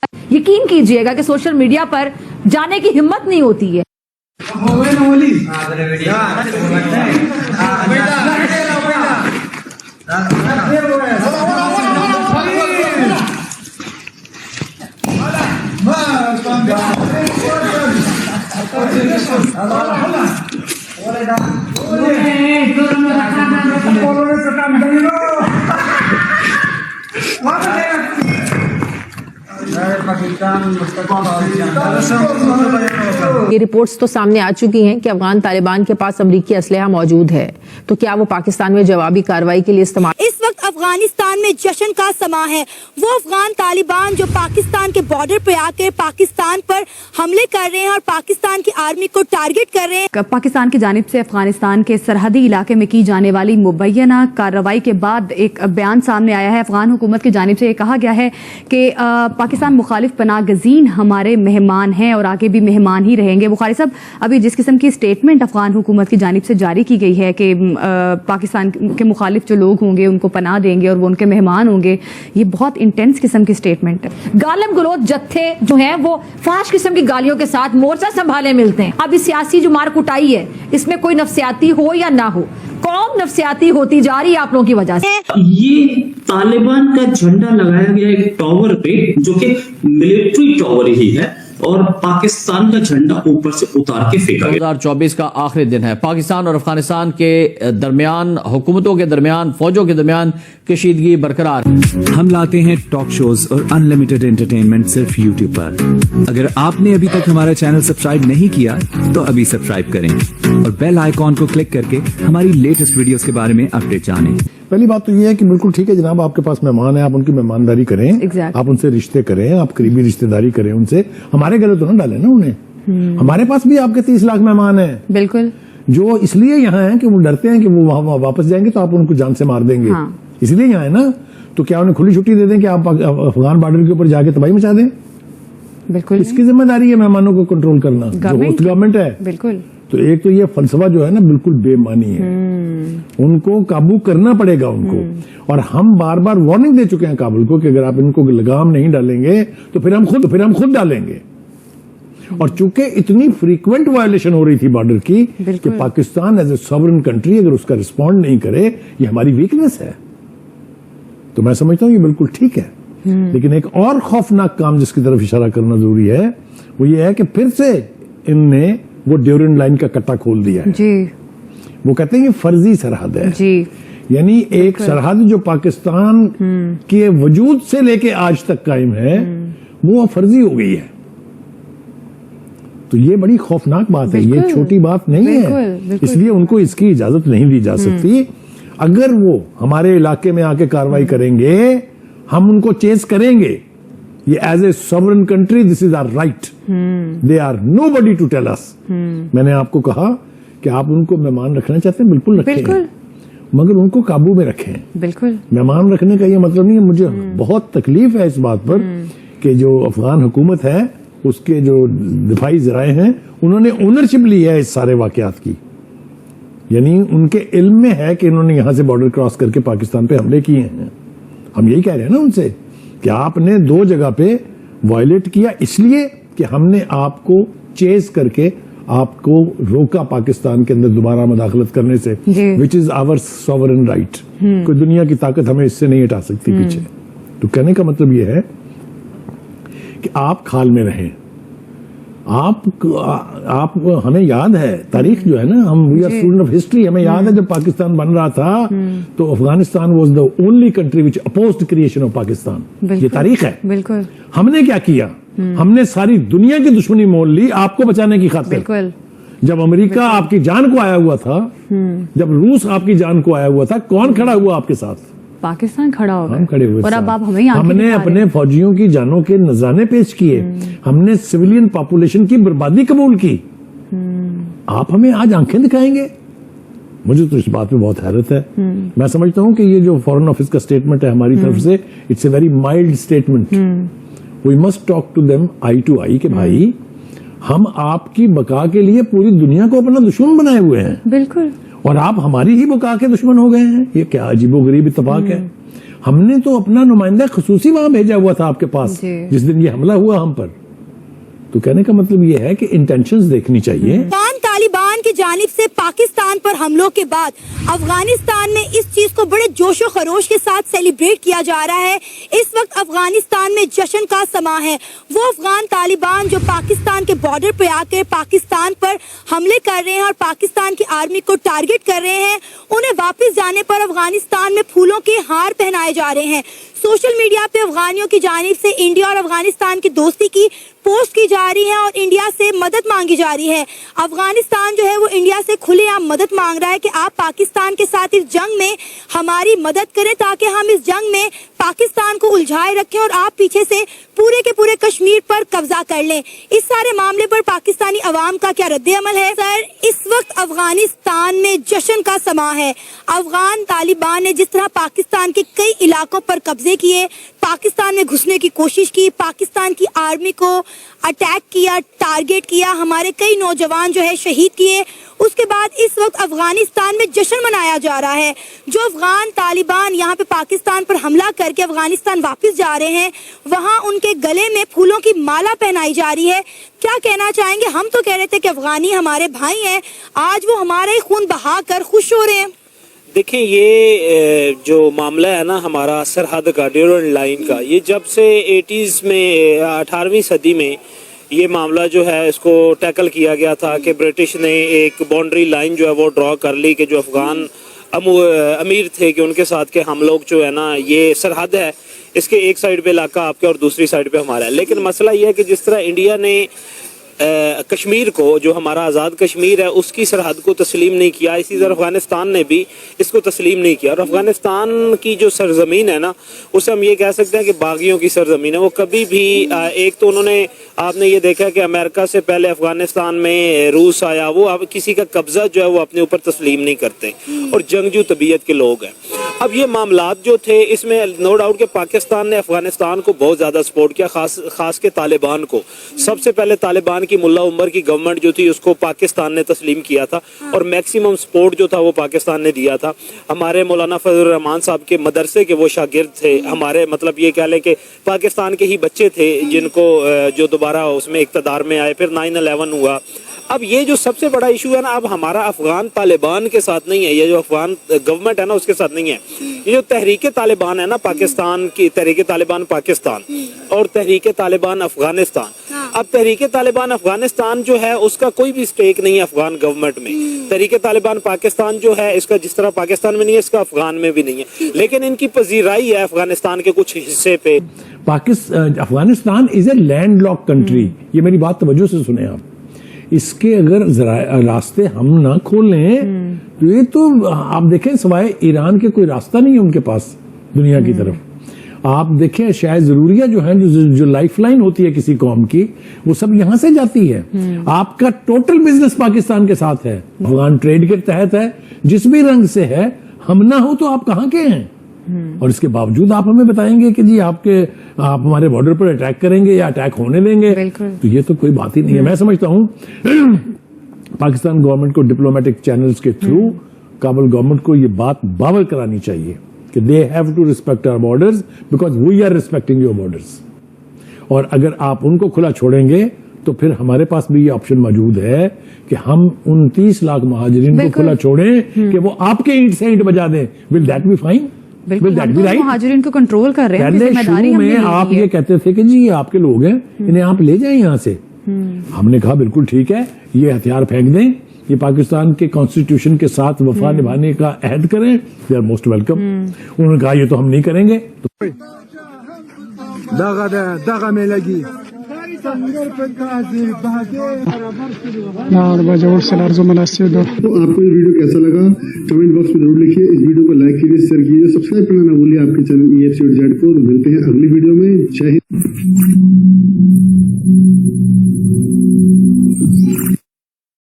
यकीन कीजिएगा कि सोशल मीडिया पर जाने की हिम्मत नहीं होती है। ये रिपोर्ट्स तो सामने आ चुकी हैं कि अफगान तालिबान के पास अमरीकी असलहा मौजूद है, तो क्या वो पाकिस्तान में जवाबी कार्रवाई के लिए इस्तेमाल। इस वक्त अफगानिस्तान में जश्न का समा है। वो अफगान तालिबान जो पाकिस्तान के बॉर्डर पे आकर पाकिस्तान पर हमले कर रहे हैं और पाकिस्तान की आर्मी को टारगेट कर रहे हैं। पाकिस्तान की जानिब से अफगानिस्तान के सरहदी इलाके में की जाने वाली मुबैना कार्रवाई के बाद एक बयान सामने आया है। अफगान हुकूमत की जानिब से ये कहा गया है कि पाकिस्तान मुखालिफ पनाह गजीन हमारे मेहमान हैं और आगे भी मेहमान ही रहेंगे। बुखारी साहब, अभी जिस किस्म की स्टेटमेंट अफगान हुकूमत की जानिब से जारी की गई है कि पाकिस्तान के मुखालिफ जो लोग होंगे उनको पनाह देंगे और वो उनके मेहमान होंगे, ये बहुत इंटेंस किस्म की स्टेटमेंट है। गालिब गलोच जत्थे जो हैं वो फाश किस्म की गालियों के साथ मोर्चा संभाले मिलते हैं। अब इस सियासी जो मार कुटाई है इसमें कोई नफ्सियाती हो या ना हो, कौम नफ्सियाती होती जा रही है आप लोगों की वजह से। ये तालिबान का झंडा लगाया गया एक टावर पे जो कि मिलिट्री टावर ही है और पाकिस्तान का झंडा ऊपर से उतार के फेंका गया। 2024 का आखिरी दिन है। पाकिस्तान और अफगानिस्तान के दरमियान, हुकूमतों के दरमियान, फौजों के दरमियान कशीदगी बरकरार। हम लाते हैं टॉक शोज और अनलिमिटेड एंटरटेनमेंट सिर्फ यूट्यूब पर। अगर आपने अभी तक हमारा चैनल सब्सक्राइब नहीं किया तो अभी सब्सक्राइब करें और बेल आइकॉन को क्लिक करके हमारी लेटेस्ट वीडियोस के बारे में अपडेट जानें। पहली बात तो ये है कि बिल्कुल ठीक है जनाब, आपके पास मेहमान है, आप उनकी मेहमानदारी करें, आप उनसे रिश्ते करें, आप करीबी रिश्तेदारी करें उनसे। हमारे गले तो ना डालें ना उन्हें। हमारे पास भी आपके 30 लाख मेहमान हैं बिल्कुल, जो इसलिए यहाँ हैं कि वो डरते हैं कि वो वहां वापस जाएंगे तो आप उनको जान से मार देंगे। इसलिए यहाँ है ना, तो क्या उन्हें खुली छुट्टी दे दें कि आप अफगान बॉर्डर के ऊपर जाके तबाही मचा दें? बिल्कुल, इसकी जिम्मेदारी है मेहमानों को कंट्रोल करना, जो गवर्नमेंट है। बिल्कुल। तो एक तो ये फलसफा जो है ना बिल्कुल बेमानी है, उनको काबू करना पड़ेगा उनको। और हम बार बार वार्निंग दे चुके हैं काबुल को कि अगर आप इनको लगाम नहीं डालेंगे तो फिर हम खुद डालेंगे। और चूंकि इतनी फ्रीक्वेंट वायलेशन हो रही थी बॉर्डर की कि Pakistan as a sovereign country अगर उसका रिस्पॉन्ड नहीं करे, ये हमारी वीकनेस है। तो मैं समझता हूं ये बिल्कुल ठीक है। लेकिन एक और खौफनाक काम जिसकी तरफ इशारा करना जरूरी है वो ये है कि फिर से इनने वो ड्यूरेंट लाइन का कट्टा खोल दिया है जी। वो कहते हैं ये फर्जी सरहद है जी। यानी एक सरहद जो पाकिस्तान के वजूद से लेके आज तक कायम है वो फर्जी हो गई है। तो ये बड़ी खौफनाक बात है, ये छोटी बात नहीं है। इसलिए उनको इसकी इजाजत नहीं दी जा सकती। अगर वो हमारे इलाके में आके कार्रवाई करेंगे हम उनको चेस करेंगे। ये as a sovereign country this is our right, they are nobody to tell us. मैंने आपको कहा कि आप उनको मेहमान रखना चाहते हैं, बिल्कुल रखें, मगर उनको काबू में रखें। बिल्कुल, मेहमान रखने का ये मतलब नहीं है। मुझे बहुत तकलीफ है इस बात पर कि जो अफगान हुकूमत है उसके जो दिफाई जराए हैं उन्होंने ओनरशिप ली है इस सारे वाकयात की। यानी उनके इल्म में है कि इन्होंने यहां से बॉर्डर क्रॉस करके पाकिस्तान पे हमले किए हैं। हम यही कह रहे हैं ना उनसे कि आपने 2 जगह पे वायलेट किया इसलिए कि हमने आपको चेस करके आपको रोका पाकिस्तान के अंदर दोबारा मुदाखलत करने से, which is our sovereign right. कोई दुनिया की ताकत हमें इससे नहीं हटा सकती पीछे। तो कहने का मतलब यह है कि आप खाल में रहें। आप हमें याद है तारीख जो है ना, हम we are student of history, हमें याद है जब पाकिस्तान बन रहा था तो Afghanistan was the only country which opposed creation of Pakistan. ये तारीख है। बिल्कुल। हमने क्या किया, हमने सारी दुनिया की दुश्मनी मोल ली आपको बचाने की खातिर। बिल्कुल। जब अमेरिका आपकी जान को आया हुआ था, जब रूस आपकी जान को आया हुआ था, कौन खड़ा हुआ आपके साथ? पाकिस्तान खड़ा हो गया। हम खड़े हुए और अब आप हमने अपने फौजियों की जानों के नजराने पेश किए, हमने सिविलियन पॉपुलेशन की बर्बादी कबूल की। आप हमें आज आंखें दिखाएंगे? मुझे तो इस बात में बहुत हैरत है। मैं समझता हूं कि ये जो फॉरेन ऑफिस का स्टेटमेंट है हमारी तरफ से, it's a very mild statement. We must talk to them eye to eye कि भाई हम आपकी बका के लिए पूरी दुनिया को अपना दुश्मन बनाए हुए हैं। बिल्कुल। और आप हमारी ही बका के दुश्मन हो गए हैं। ये क्या अजीबोगरीब इत्तेफाक है। हमने तो अपना नुमाइंदा खसूसी वहां भेजा हुआ था आपके पास जी। जिस दिन ये हमला हुआ हम पर। तो कहने का मतलब ये है कि इंटेंशंस देखनी चाहिए। अफगान तालिबान की जानिब से पाकिस्तान पर हमलों के बाद अफगानिस्तान में इस चीज को बड़े जोशो खरोश के साथ सेलिब्रेट किया जा रहा है। इस वक्त अफगानिस्तान में जश्न का समा है। वो अफगान तालिबान जो पाकिस्तान के बॉर्डर पे आकर पाकिस्तान पर हमले कर रहे हैं और पाकिस्तान की आर्मी को टारगेट कर रहे हैं, उन्हें वापस जाने पर अफगानिस्तान में फूलों के हार पहनाए जा रहे हैं। सोशल मीडिया पे अफगानियों की जानिब से इंडिया और अफगानिस्तान की दोस्ती की पोस्ट की जा रही है और इंडिया से मदद मांगी जा रही है। अफगानिस्तान जो है वो इंडिया से खुलेआम मदद मांग रहा है कि आप पाकिस्तान के साथ इस जंग में हमारी मदद करें ताकि हम इस जंग में पाकिस्तान को उलझाए रखें और आप पीछे से पूरे के पूरे कश्मीर पर कब्जा कर लें। इस सारे मामले पर पाकिस्तानी अवाम का क्या रद्द अमल है? सर, इस वक्त अफगानिस्तान में जश्न का समा है। अफगान तालिबान ने जिस तरह पाकिस्तान के कई इलाकों पर कब्जे किए, पाकिस्तान में घुसने की कोशिश की, पाकिस्तान की आर्मी को अटैक किया, टारगेट किया, हमारे कई नौजवान जो है शहीद किए, उसके बाद इस वक्त अफगानिस्तान में जश्न मनाया जा रहा है। जो अफगान तालिबान यहाँ पे पाकिस्तान पर हमला करके अफगानिस्तान वापस जा रहे हैं, वहाँ उनके गले में फूलों की माला पहनाई जा रही है। क्या कहना चाहेंगे? हम तो कह रहे थे कि अफगानी हमारे भाई हैं, आज वो हमारा ही खून बहाकर खुश हो रहे हैं। देखें, ये जो मामला है ना हमारा सरहद का, ड्यूरेंट लाइन का, ये जब से 80s में 18वीं सदी में ये मामला जो है इसको टैकल किया गया था कि ब्रिटिश ने एक बाउंड्री लाइन जो है वो ड्रॉ कर ली कि जो अफगान अमीर थे कि उनके साथ के हम लोग जो है ना, ये सरहद है, इसके एक साइड पे इलाका आपके और दूसरी साइड पे हमारा है। लेकिन मसला ये है कि जिस तरह इंडिया ने कश्मीर को, जो हमारा आज़ाद कश्मीर है, उसकी सरहद को तस्लीम नहीं किया, इसी तरह अफगानिस्तान ने भी इसको तस्लीम नहीं किया। और अफगानिस्तान की जो सरजमीन है ना, उसे हम ये कह सकते हैं कि बागियों की सरजमीन है। वो कभी भी एक तो उन्होंने, आपने ये देखा कि अमेरिका से पहले अफगानिस्तान में रूस आया, वो अब किसी का कब्जा जो है वो अपने ऊपर तस्लीम नहीं करते और जंगजू तबीयत के लोग हैं। अब ये मामलात जो थे, इसमें नो डाउट कि पाकिस्तान ने अफगानिस्तान को बहुत ज़्यादा सपोर्ट किया, खास के तालिबान को। सबसे पहले तालिबान की मुल्ला उमर की गवर्नमेंट जो थी उसको पाकिस्तान ने तस्लीम किया था और मैक्सिमम सपोर्ट जो था वो पाकिस्तान ने दिया था। हमारे मौलाना फजल रहमान साहब के मदरसे के वो शागिर्द थे, हमारे मतलब ये कह लें कि पाकिस्तान के ही बच्चे थे जिनको जो दोबारा उसमें इक़्तिदार में आए, फिर 9/11 हुआ। अब ये जो सबसे बड़ा इशू है ना, अब हमारा अफगान तालिबान के साथ नहीं है, ये जो अफगान गवर्नमेंट है ना उसके साथ नहीं है, ये जो तहरीके तालिबान है ना, पाकिस्तान की तहरीके तालिबान पाकिस्तान और तहरीके तालिबान अफगानिस्तान। अब तहरीके तालिबान अफगानिस्तान जो है उसका कोई भी स्टेक नहीं है अफगान गवर्नमेंट में। तहरीके तालिबान पाकिस्तान जो है, इसका जिस तरह पाकिस्तान में नहीं है, इसका अफगान में भी नहीं है, लेकिन इनकी पजीराई है अफगानिस्तान के कुछ हिस्से पे। Afghanistan is a land lock country, ये मेरी बात तवज्जो से सुने आप। इसके अगर रास्ते हम ना खोलें तो ये तो आप देखें, सिवाय ईरान के कोई रास्ता नहीं है उनके पास दुनिया की तरफ। आप देखें, शायद जरूरिया जो है, जो लाइफलाइन होती है किसी कौम की, वो सब यहां से जाती है। आपका टोटल बिजनेस पाकिस्तान के साथ है, अफगान ट्रेड के तहत है, जिस भी रंग से है। हम ना हो तो आप कहां के हैं? और इसके बावजूद आप हमें बताएंगे कि जी आप हमारे बॉर्डर पर अटैक करेंगे या अटैक होने देंगे, तो ये तो कोई बात ही नहीं है। मैं समझता हूं पाकिस्तान गवर्नमेंट को डिप्लोमेटिक चैनल्स के थ्रू काबुल गवर्नमेंट को ये बात बावर करानी चाहिए कि they have to respect our borders because we are respecting your borders. और अगर आप उनको खुला छोड़ेंगे तो फिर हमारे पास भी ये ऑप्शन मौजूद है कि हम 29 लाख महाजरीन को खुला छोड़ें कि वो आपके ईंट से ईंट बजा दें। Will that be fine? बिल्कुल, हम तो मुहाजिरीन को कंट्रोल कर रहे हैं। पहले शुरू में आप ये कहते थे कि जी ये आपके लोग हैं, इन्हें आप ले जाएं यहाँ से। हमने कहा बिल्कुल ठीक है, ये हथियार फेंक दें, ये पाकिस्तान के कॉन्स्टिट्यूशन के साथ वफा निभाने का अहद करें, दे आर मोस्ट वेलकम। उन्होंने कहा ये तो हम नहीं करेंगे। तो आपको ये वीडियो कैसा लगा कमेंट बॉक्स में जरूर लिखिए। इस वीडियो को लाइक कीजिए, शेयर कीजिए, सब्सक्राइब करना ना भूलिए आपके चैनल EFC और जेड को। मिलते हैं अगली वीडियो में। जय हिंद।